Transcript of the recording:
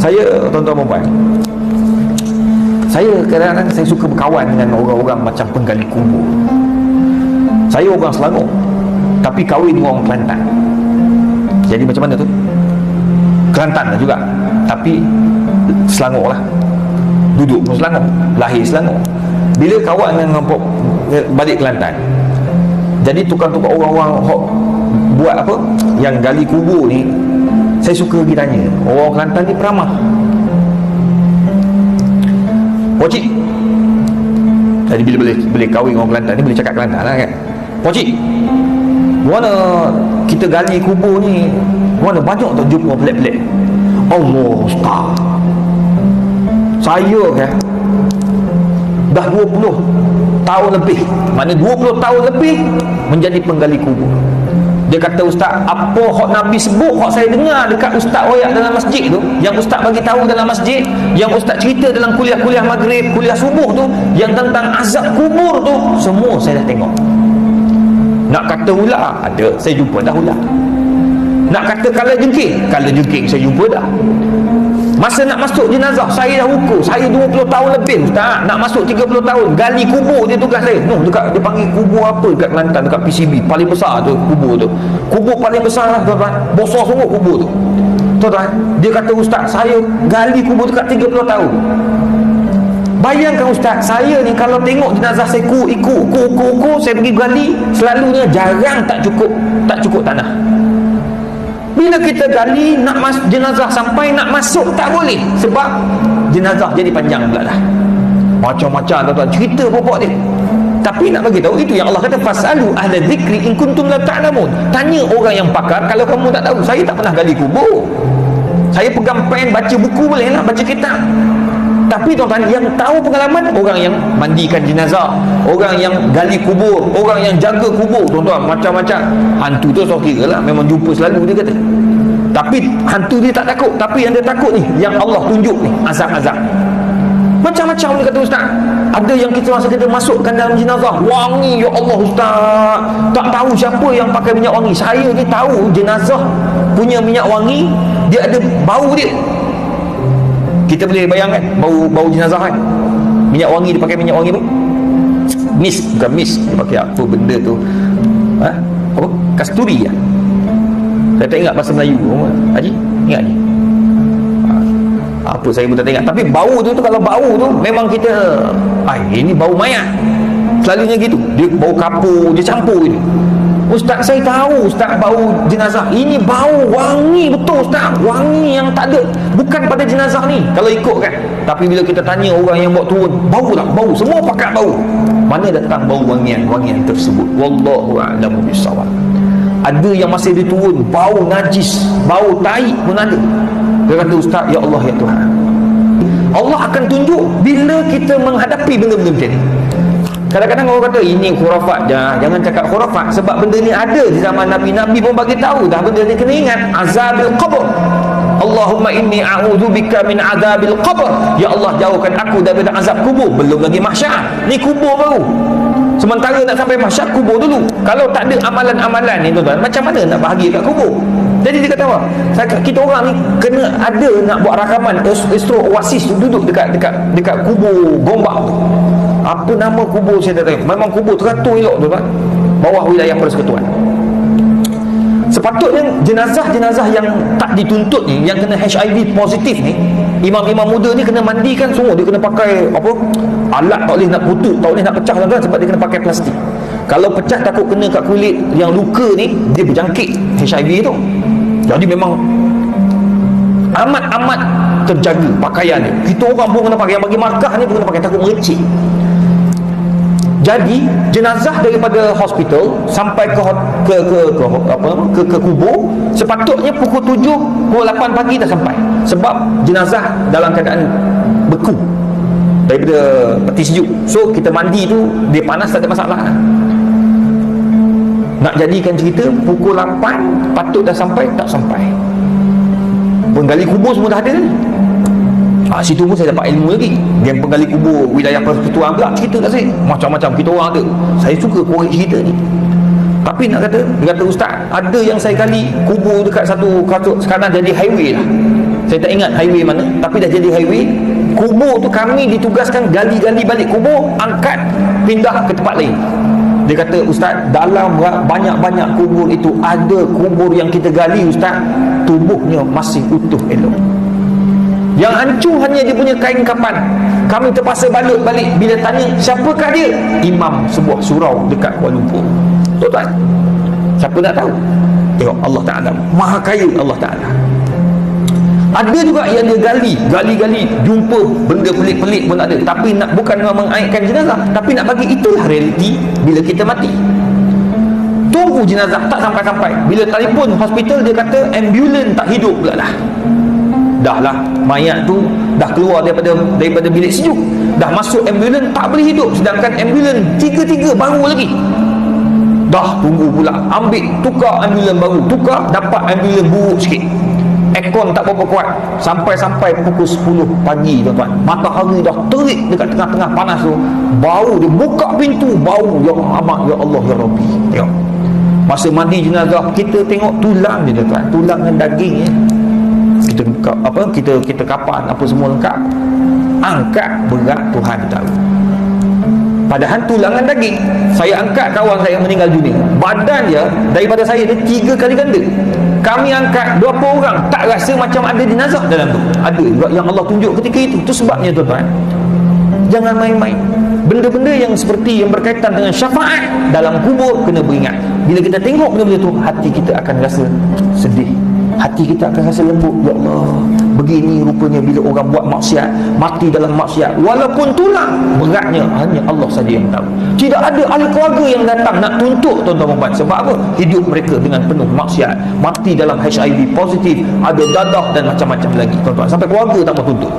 Saya, tuan-tuan perempuan, saya kadang-kadang saya suka berkawan dengan orang-orang macam penggali kubur. Saya orang Selangor tapi kahwin dengan orang Kelantan. Jadi macam mana tu? Kelantan lah juga, tapi Selangor lah, duduk pun Selangor, lahir Selangor. Bila kawan dengan balik Kelantan, jadi tukang-tukang orang-orang buat apa, yang gali kubur ni, saya suka pergi tanya. Orang Kelantan ni peramah. Pocik, jadi bila boleh kahwin orang Kelantan ni, boleh cakap Kelantan lah kan. Pocik, mana kita gali kubur ni, mana banyak tak jumpa pelik-pelik. Allah Ustaz, saya kan dah 20 tahun lebih, mana 20 tahun lebih menjadi penggali kubur. Dia kata, Ustaz, apa hak Nabi sebut, hak saya dengar dekat Ustaz royak dalam masjid tu, yang Ustaz bagi tahu dalam masjid, yang Ustaz cerita dalam kuliah-kuliah maghrib, kuliah subuh tu, yang tentang azab kubur tu, semua saya dah tengok. Nak kata ular, ada, saya jumpa dah ular. Nak kata kala jengking saya jumpa dah. Masa nak masuk jenazah, saya dah ukur, saya 20 tahun lebih, Ustaz, nak masuk 30 tahun, gali kubur dia tugas saya. Dekat, dia panggil kubur apa dekat Kelantan, dekat PCB, paling besar tu kubur tu. Kubur paling besar lah, tuan-tuan. Bosor sungguh kubur tu, tuan-tuan. Dia kata, Ustaz, saya gali kubur dekat 30 tahun. Bayangkan Ustaz, saya ni kalau tengok jenazah saya ukur, saya pergi gali, selalunya jarang tak cukup tanah. Bila kita gali, nak jenazah sampai nak masuk tak boleh, sebab jenazah jadi panjang pula dah. Macam-macam tuan-tuan cerita pokok dia. Tapi nak bagi tahu, itu yang Allah kata, fasalu ahla dzikri in kuntum la ta'lamun. Tanya orang yang pakar kalau kamu tak tahu. Saya tak pernah gali kubur. Saya pegang pen, baca buku boleh lah, baca kitab. Tapi tuan-tuan, yang tahu pengalaman, orang yang mandikan jenazah, orang yang gali kubur, orang yang jaga kubur, tuan-tuan, macam-macam. Hantu tu saya kira lah, memang jumpa selalu, dia kata. Tapi hantu dia tak takut. Tapi yang dia takut ni, yang Allah tunjuk ni, azab-azab. Macam-macam dia kata, Ustaz. Ada yang kita rasa kita masukkan dalam jenazah, wangi, ya Allah Ustaz, tak tahu siapa yang pakai minyak wangi. Saya ni tahu jenazah punya minyak wangi, dia ada bau dia. Kita boleh bayangkan bau jenazah kan, minyak wangi, dia pakai minyak wangi apa? Misk, bukan misk, dia pakai apa benda tu, apa? Kasturi ya. Saya tak ingat bahasa Melayu. Haji, ingat ni? Apa saya pun tak ingat. Tapi bau tu kalau bau tu memang kita, ini bau mayat. Selalunya gitu. Dia bau kapur, dia campur gitu. Ustaz, saya tahu Ustaz bau jenazah. Ini bau wangi betul Ustaz. Wangi yang tak ada, bukan pada jenazah ni kalau ikut kan. Tapi bila kita tanya orang yang bawa turun, bau tak? Bau. Semua pakat bau. Mana datang bau wangian tersebut? Wallahu a'lamu bissawab. Ada yang masih diturun bau najis, bau tai pun ada. Dia kata, Ustaz, ya Allah ya Tuhan, Allah akan tunjuk bila kita menghadapi benda-benda macam ni. Kadang-kadang orang kata ini khurafat. Jangan cakap khurafat, sebab benda ni ada di zaman Nabi. Nabi pun bagi tahu dah benda ni. Kena ingat azabil qabr. Allahumma inni a'udzubika min azabil qabr. Ya Allah, jauhkan aku daripada azab kubur. Belum lagi mahsyar, ni kubur baru. Sementara nak sampai mahsyar, kubur dulu. Kalau tak ada amalan-amalan ni tuan-tuan, macam mana nak bahagia kat kubur? Jadi dia kata apa? Kita orang ni kena ada nak buat rakaman Astro Oasis tu, duduk dekat kubur Gombak tu. Apa nama kubur saya tak tahu. Memang kubur teratur elok tu kan, bawah wilayah Persekutuan. Sepatutnya jenazah-jenazah yang tak dituntut ni, yang kena HIV positif ni, imam-imam muda ni kena mandikan semua. Dia kena pakai apa, alat tak boleh nak putus, tak boleh nak pecah tuan-tuan, sebab dia kena pakai plastik. Kalau pecah takut kena kat kulit yang luka ni, dia berjangkit HIV tu. Jadi memang amat-amat terjaga pakaian ni. Kita orang pun kena pakai, yang bagi markah ni pun kena pakai, takut merecik. Jadi jenazah daripada hospital sampai ke kubur sepatutnya pukul 7, pukul 8 pagi dah sampai. Sebab jenazah dalam keadaan beku daripada peti sejuk. So kita mandi tu, dia panas tak ada masalah. Nak jadikan cerita, pukul 8 patut dah sampai, tak sampai. Penggali kubur semua dah ada ni. Situ pun saya dapat ilmu lagi. Yang penggali kubur wilayah Persekutuan pula cerita kat saya, macam-macam kita orang ada. Saya suka korek cerita ni. Tapi nak kata, dia kata, Ustaz, ada yang saya gali kubur dekat satu kanan jadi highway lah. saya tak ingat highway mana, tapi dah jadi highway. Kubur tu kami ditugaskan gali-gali balik kubur, angkat, pindah ke tempat lain. Dia kata, ustaz, dalam banyak-banyak kubur itu ada kubur yang kita gali, ustaz, tubuhnya masih utuh elok. Yang hancur hanya dia punya kain kapan. Kami terpaksa balut balik. Bila tanya, siapakah dia? Imam sebuah surau dekat Kuala Lumpur. Tuan-tuan, siapa nak tahu? Tengok, Allah Ta'ala Maha Kaya. Allah Ta'ala ada juga yang dia gali, jumpa benda pelik-pelik pun ada, tapi nak, bukan nak mengaitkan jenazah, tapi nak bagi itulah realiti bila kita mati. Tunggu jenazah tak sampai-sampai. Bila telefon hospital, dia kata ambulans tak hidup pula lah. Dah lah, mayat tu dah keluar daripada bilik sejuk, dah masuk ambulans, tak boleh hidup. Sedangkan ambulans tiga baru lagi. Dah tunggu pula, ambil, tukar ambulans baru, tukar, dapat ambulans buruk sikit, aircon tak berapa kuat, sampai pukul 10 pagi, tuan-tuan, matahari dah terik dekat tengah-tengah panas tu, bau dia buka pintu, bau, ya amat, ya Allah, ya Rabbi. Tengok, masa mandi jenazah, kita tengok tulang je, tuan-tuan, tulang dan daging ya. Kita kapan apa semua lengkap, angkat, berat Tuhan tahu. Padahal tulangan daging, saya angkat kawan saya meninggal dunia, badan dia daripada saya dia 3 kali ganda. Kami angkat berapa orang, tak rasa macam ada jenazah dalam tu. Ada juga yang Allah tunjuk ketika itu. Itu sebabnya, tuan-tuan, jangan main-main. Benda-benda yang seperti yang berkaitan dengan syafaat dalam kubur kena beringat. Bila kita tengok benda-benda tu, hati kita akan rasa sedih, hati kita akan rasa lembut. Ya Allah, begini rupanya bila orang buat maksiat, mati dalam maksiat, walaupun tulang, beratnya hanya Allah saja yang tahu. Tidak ada ahli keluarga yang datang nak tuntut tuan-tuan puan. Sebab apa? Hidup mereka dengan penuh maksiat, mati dalam HIV positif, ada dadah dan macam-macam lagi, tuan-tuan, sampai keluarga tak mau tuntut.